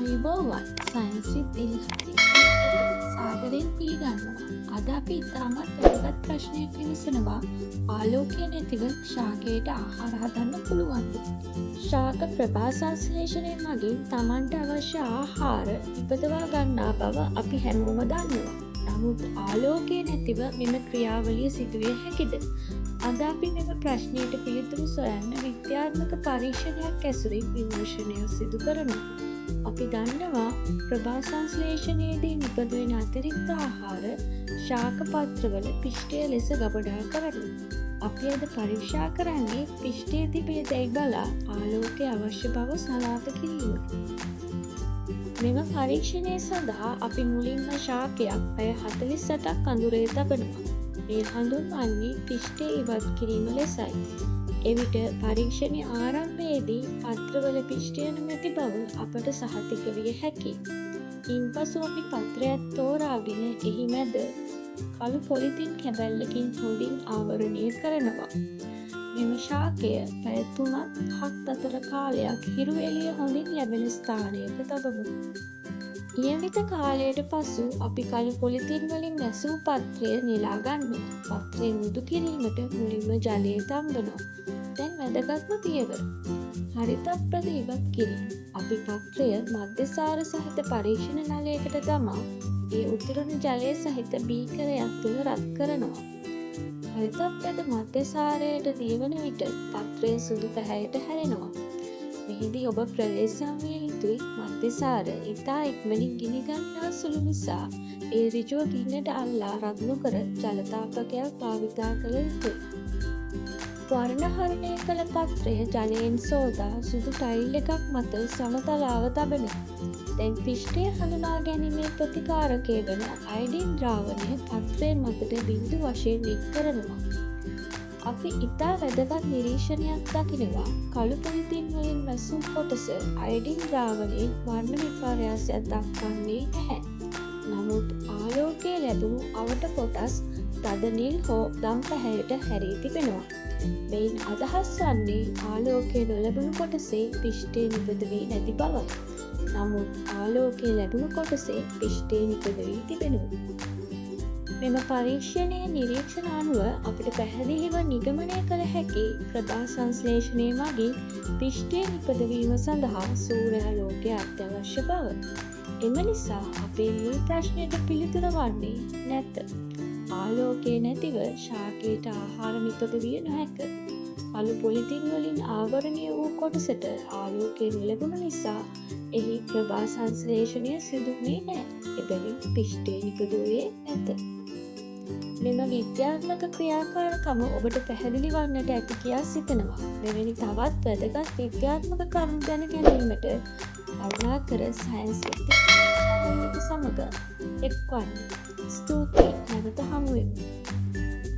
විභවවත් සයින්සිත් ඉල්හති සාදරයෙන් පිළිගන්නවා. අද අපි ඉතාමත් වැදගත් ප්‍රශ්නයක් විමසනවා. ආලෝකය නැතිව ශාකයට ආහාර හදන්න පුළුවන්ද? ශාක ප්‍රභා සංශ්ලේෂණය මගින් තමන්ට අවශ්‍ය ආහාර ඉපදවා ගන්නා බව අපි හැමෝම දන්නවා. නමුත් ආලෝකය නැතිව මෙම ක්‍රියාවලිය සිදුවිය හැකිද? අද අපි මෙම ප්‍රශ්නයට පිළිතුරු සොයන්න විද්‍යාත්මක පරීක්ෂණයක් ඇසුරින් විමර්ශනය සිදු කරනවා. අපි දන්නවා ප්‍රභා සංශ්ලේෂණයේදී නිපදවෙන අතිරික්ත ආහාර ශාක පත්‍රවල පිෂ්ඨය ලෙස ගබඩා කරනවා. අපි අද පරීක්ෂා කරන්නේ පිෂ්ඨයේ තිබේ දැයි බලා ආලෝකය අවශ්‍ය බව සනාථ කිරීම. මෙම පරීක්ෂණය සඳහා අපි මුලින්ම ශාකයක් පැය 48ක් අඳුරේ තබනවා. මේ හඳුන්වන්නේ පිෂ්ඨය ඉවත් කිරීම ලෙසයි. එවිට පරීක්ෂණය ආරම්භයේදී පත්‍රවල පිෂ්ඨය නොමැති බව අපට සහතික විය හැකියි. ඉන්පසු අපි පත්‍රයක් තෝරාගෙන එහි මැද කළු පොලිතින් කැබැල්ලකින් හොඳින් ආවරණය කරනවා. මෙම ශාකය පැය 3-7 අතර කාලයක් හිරු එළිය හොඳින් ලැබෙන ස්ථානයක තබමු. නියමිත කාලයට පසු අපි කළු පොලිතින් වලින් වැසූ පත්‍රය නෙලා ගන්නවා. පත්‍රය මෘදු කිරීමට මුලින්ම ජලය තම්බනවා. දැන් වැදගත්ම පියවර. හරිත අප්‍රද ඉවත් කිරීම. අපි පත්‍රය මධ්‍යසාර සහිත පරීක්ෂණ නලයකට දමා ඒ උතුරන ජලය සහිත බීකරයක් තුළ රත් කරනවා. හරිත අප්‍රද මධ්‍යසාරයට දියවන විට පත්‍රය සුදු පැහැයට හැරෙනවා. මෙහිදී ඔබ ප්‍රවේශම් විය යුතුයි. මධ්‍යසාර ඉතා ඉක්මනින් ගිනි ගන්නා සුළු නිසා ඒ ඍජුව ගින්නට අල්ලා රත් නොකර ජලතාපකයක් භාවිතා කළ යුතුයි. වර්ණහරණය කළ පත්‍රය ජලයෙන් සෝදා සුදු ටයිල් එකක් මත සමතලාව තබනවා. දැන් පිෂ්ඨය හඳුනා ගැනීමේ ප්‍රතිකාරකය වන අයඩින් ද්‍රාවණය පත්‍රය මතට බිඳු වශයෙන් එක් කරනවා. අපි ඉතා වැදගත් නිරීක්ෂණයක් දකිනවා. කළු පොලිතින් වලින් වැසූ කොටස අයඩින් ද්‍රාවණයෙන් වර්ණ විපර්යාසයක් දක්වන්නේ නැහැ. නමුත් ආලෝකය ලැබුණු අවට කොටස් තද නිල් හෝ දම් පැහැයට හැරී තිබෙනවා. මෙයින් අදහස් වන්නේ ආලෝකය නොලැබුණු කොටසේ පිෂ්ඨය නිපද වී නැති බවයි. නමුත් ආලෝකය ලැබුණු කොටසේ පිෂ්ඨය නිපද වී තිබෙනවා. මෙම පරීක්ෂණයේ නිරීක්ෂණ අනුව අපිට පැහැදිලිව නිගමනය කළ හැකි ප්‍රභා සංශ්ලේෂණය මගින් පිෂ්ඨය නිපදවීම සඳහා සූර්යාලෝකය අත්‍යවශ්‍ය බව. එම නිසා අපේ මුල් ප්‍රශ්නයට පිළිතුර වන්නේ නැත. ආලෝකය නැතිව ශාකයට ආහාර නිපද විය නොහැක. කළු පොලිතින් වලින් ආවරණය වූ කොටසට ආලෝකය නොලැබුණ නිසා එහි ප්‍රභා සංශ්ලේෂණය සිදුුනේ නැහැ. එබැවින් පිෂ්ඨය නිපදුවේ නැත. මෙම විද්‍යාත්මක ක්‍රියාකාරකම ඔබට පැහැදිලි වන්නට ඇති කියා සිතනවා. මෙවැනි තවත් වැදගත් විද්‍යාත්මක කරුණු දැන ගැනීමට කරුණාකර සයන්ස් සමග එක්වන්න. ස්තුතියි. නැවත හමු වෙමු.